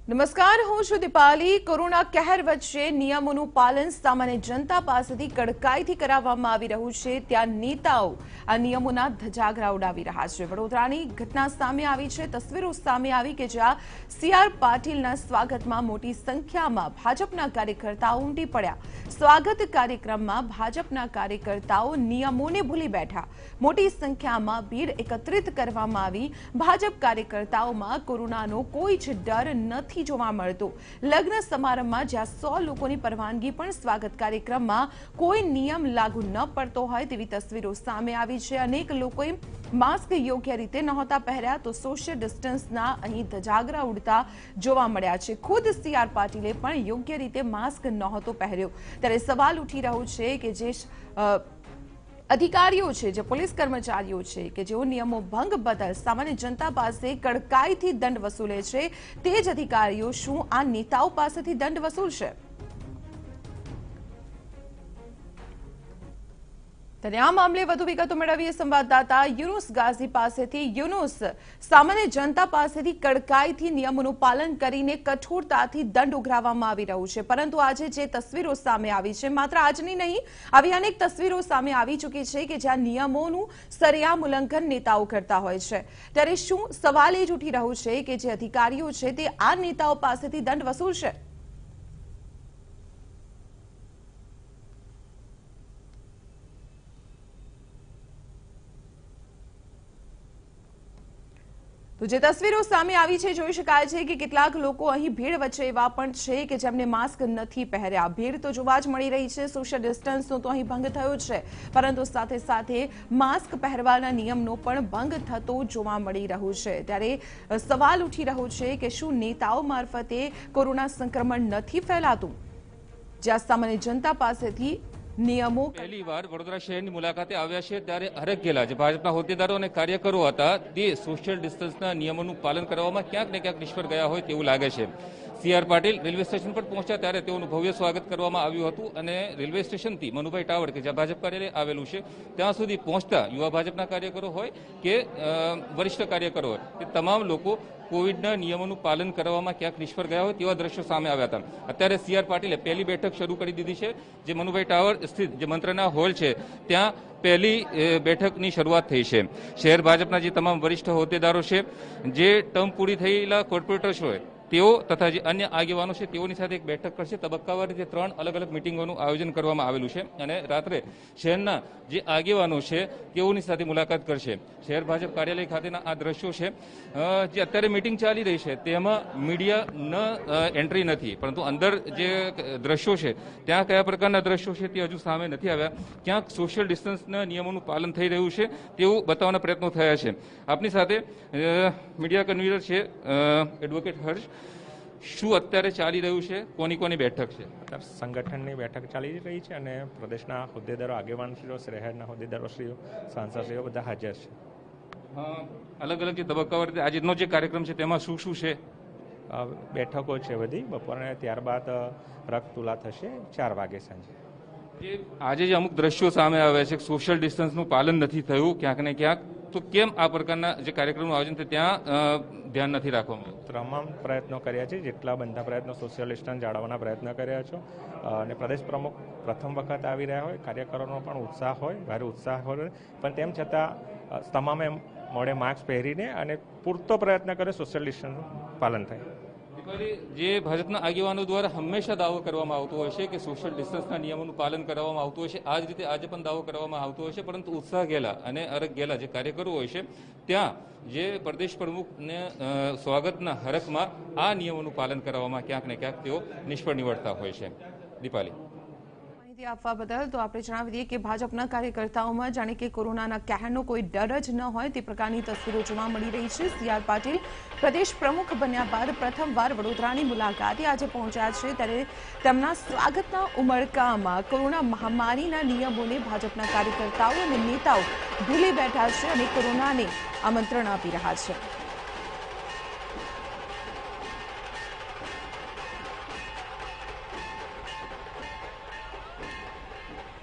નમસ્કાર, હું છું દીપાલી। કોરોના કહેર વચ્ચે નિયમોનું પાલન સામાન્ય જનતા પાસેથી કડકાઈથી કરાવવામાં આવી રહ્યું છે, ત્યાં નેતાઓ આ નિયમોના ધજાગરા ઉડાવી રહ્યા છે। વડોદરાની ઘટના સામે આવી છે, તસવીરો સામે આવી કે જ્યાં સીઆર પાટીલના સ્વાગતમાં મોટી સંખ્યામાં ભાજપના કાર્યકર્તાઓ ઉમટી પડ્યા। સ્વાગત કાર્યક્રમમાં ભાજપના કાર્યકર્તાઓ નિયમોને ભૂલી બેઠા। મોટી સંખ્યામાં ભીડ એકત્રિત કરવામાં આવી। ભાજપ કાર્યકર્તાઓમાં કોરોનાનો કોઈ જ ડર નથી જોવા મળતો। લગ્ન સમારંભમાં જ્યાં 100 લોકોની પરવાનગી પણ સ્વાગત કાર્યક્રમમાં કોઈ નિયમ લાગુ ન પડતો હોય તેવી તસવીરો સામે આવી છે। અનેક લોકોએ માસ્ક યોગ્ય રીતે નહોતા પહેર્યા તો સોશિયલ ડિસ્ટન્સના અહીં ધજાગરા ઉડતા જોવા મળ્યા છે। ખુદ સીઆર પાટીલે પણ યોગ્ય રીતે માસ્ક નહોતો પહેર્યો। ત્યારે સવાલ ઉઠી રહ્યો છે કે જે अधिकारीओ छे, जे पुलिस कर्मचारीओ छे के जो नियमों भंग बदल सामान्य जनता पासे कड़काईथी दंड वसूले छे, ते ज अधिकारीओ शुं आ नेताओ पासेथी दंड वसूलशे? ત્યારે આ મામલે વધુ વિગતો મેળવીએ સંવાદદાતા યુનુસ ગાઝી પાસેથી। યુનુસ, સામાન્ય જનતા પાસેથી કડકાઈથી નિયમોનું પાલન કરીને કઠોરતાથી દંડ ઉઘરાવવામાં આવી રહ્યું છે, પરંતુ આજે જે તસવીરો સામે આવી છે, માત્ર આજની નહીં, આવી અનેક તસવીરો સામે આવી ચૂકી છે કે જ્યાં નિયમોનું સરેઆમ ઉલ્લંઘન નેતાઓ કરતા હોય છે। ત્યારે શું સવાલ એ જ ઉઠી રહ્યો છે કે જે અધિકારીઓ છે તે આ નેતાઓ પાસેથી દંડ વસૂલશે? તો જે તસવીરો સામે આવી છે, જોઈ શકાય છે કે કેટલાક લોકો અહીં ભીડ વચ્ચે એવા પણ છે કે જેમને માસ્ક નથી પહેર્યા। ભીડ તો જોવા જ મળી રહી છે, સોશિયલ ડિસ્ટન્સનો તો અહીં ભંગ થયો છે, પરંતુ સાથે સાથે માસ્ક પહેરવાના નિયમનો પણ ભંગ થતો જોવા મળી રહ્યો છે। ત્યારે સવાલ ઉઠી રહ્યો છે કે શું નેતાઓ મારફતે કોરોના સંક્રમણ નથી ફેલાતું, જ્યાં સામાન્ય જનતા પાસેથી નિયમો પહેલી વાર વડોદરા શહેરની મુલાકાતે આવ્યા છે ત્યારે હરખ ગયેલા જે ભાજપના હોદ્દેદારો અને કાર્યકરો હતા તે સોશિયલ ડિસ્ટન્સના નિયમોનું પાલન કરવામાં ક્યાંક ને ક્યાંક નિષ્ફળ ગયા હોય તેવું લાગે છે। સીઆર પાટીલ રેલવે સ્ટેશન પર પહોંચ્યા ત્યારે તેઓનું ભવ્ય સ્વાગત કરવામાં આવ્યું હતું અને રેલવે સ્ટેશનથી મનુભાઈ ટાવર કે જ્યાં ભાજપ કાર્યાલય આવેલું છે ત્યાં સુધી પહોંચતા યુવા ભાજપના કાર્યકરો હોય કે વરિષ્ઠ કાર્યકરો હોય તે તમામ લોકો કોવિડના નિયમોનું પાલન કરવામાં ક્યાંક નિષ્ફળ ગયા હોય તેવા દ્રશ્યો સામે આવ્યા હતા। અત્યારે સીઆર પાટીલે પહેલી બેઠક શરૂ કરી દીધી છે, જે મનુભાઈ ટાવર સ્થિત જે મંત્રના હોલ છે ત્યાં પહેલી બેઠકની શરૂઆત થઈ છે। શહેર ભાજપના જે તમામ વરિષ્ઠ હોદ્દેદારો છે, જે ટર્મ પૂરી થયેલા કોર્પોરેટર્સ હોય તેઓ તથા જે અન્ય આગેવાનો છે તેઓની સાથે એક બેઠક કરશે। તબક્કાવાર રીતે 3 અલગ અલગ મિટિંગોનું આયોજન કરવામાં આવેલું છે અને રાત્રે શહેરના જે આગેવાનો છે તેઓની સાથે મુલાકાત કરશે। શહેર ભાજપ કાર્યાલય ખાતેના આ દ્રશ્યો છે, જે અત્યારે મિટિંગ ચાલી રહી છે તેમાં મીડિયા એન્ટ્રી નથી, પરંતુ અંદર જે દ્રશ્યો છે ત્યાં કયા પ્રકારના દ્રશ્યો છે તે હજુ સામે નથી આવ્યા। ક્યાંક સોશિયલ ડિસ્ટન્સના નિયમોનું પાલન થઈ રહ્યું છે તેવું બતાવવાના પ્રયત્નો થયા છે। આપની સાથે મીડિયા કન્વીનર છે એડવોકેટ હર્ષ। શું અત્યારે ચાલી રહ્યું છે, કોની કોની બેઠક છે? અત્યારે સંગઠનની બેઠક ચાલી રહી છે અને પ્રદેશના હોદ્દેદારો, આગેવાનશ્રીઓ, શહેરના હોદ્દેદારોશ્રીઓ, સાંસદશ્રીઓ બધા હાજર છે। અલગ અલગ જે તબક્કાવાર રીતે આજનો જે કાર્યક્રમ છે તેમાં શું શું છે? બેઠકો છે બધી બપોરે, ત્યારબાદ રક્તતુલા થશે 4 વાગે સાંજે। આજે જે અમુક દ્રશ્યો સામે આવ્યા છે, સોશિયલ ડિસ્ટન્સનું પાલન નથી થયું ક્યાંક ને ક્યાંક, તો કેમ આ પ્રકારના જે કાર્યક્રમનું આયોજન છે ત્યાં ધ્યાન નથી રાખવામાં? તમામ પ્રયત્નો કર્યા છે, જેટલા બનતા પ્રયત્નો સોશિયલ ડિસ્ટન્સ જાળવવાના પ્રયત્ન કર્યા છો અને પ્રદેશ પ્રમુખ પ્રથમ વખત આવી રહ્યા હોય, કાર્યકરોનો પણ ઉત્સાહ હોય, ભારે ઉત્સાહ હોય, પણ તેમ છતાં તમામે મોડે માસ્ક પહેરીને અને પૂરતો પ્રયત્ન કરે સોશિયલ ડિસ્ટન્સનું પાલન થાય। જે ભાજપના આગેવાનો દ્વારા હંમેશા દાવો કરવામાં આવતો હોય છે કે સોશિયલ ડિસ્ટન્સના નિયમોનું પાલન કરવામાં આવતું હોય છે, આ જ રીતે આજે પણ દાવો કરવામાં આવતો હોય છે, પરંતુ ઉત્સાહ ગયેલા અને અરગ ગયેલા જે કાર્યકરો હોય છે ત્યાં જે પ્રદેશ પ્રમુખને સ્વાગતના હરખમાં આ નિયમોનું પાલન કરવામાં ક્યાંક ને ક્યાંક તેઓ નિષ્ફળ નીવડતા હોય છે। દીપાલી, આપવા બદલ તો આપણે જણાવી દઈએ કે ભાજપના કાર્યકર્તાઓમાં જાણે કે કોરોનાના કહેરનો કોઈ ડર જ ન હોય તે પ્રકારની તસવીરો જોવા મળી રહી છે। સીઆર પાટીલ પ્રદેશ પ્રમુખ બન્યા બાદ પ્રથમવાર વડોદરાની મુલાકાતે આજે પહોંચ્યા છે, ત્યારે તેમના સ્વાગતના ઉમળકામાં કોરોના મહામારીના નિયમોને ભાજપના કાર્યકર્તાઓ અને નેતાઓ ભૂલી બેઠા છે અને કોરોનાને આમંત્રણ આપી રહ્યા છે।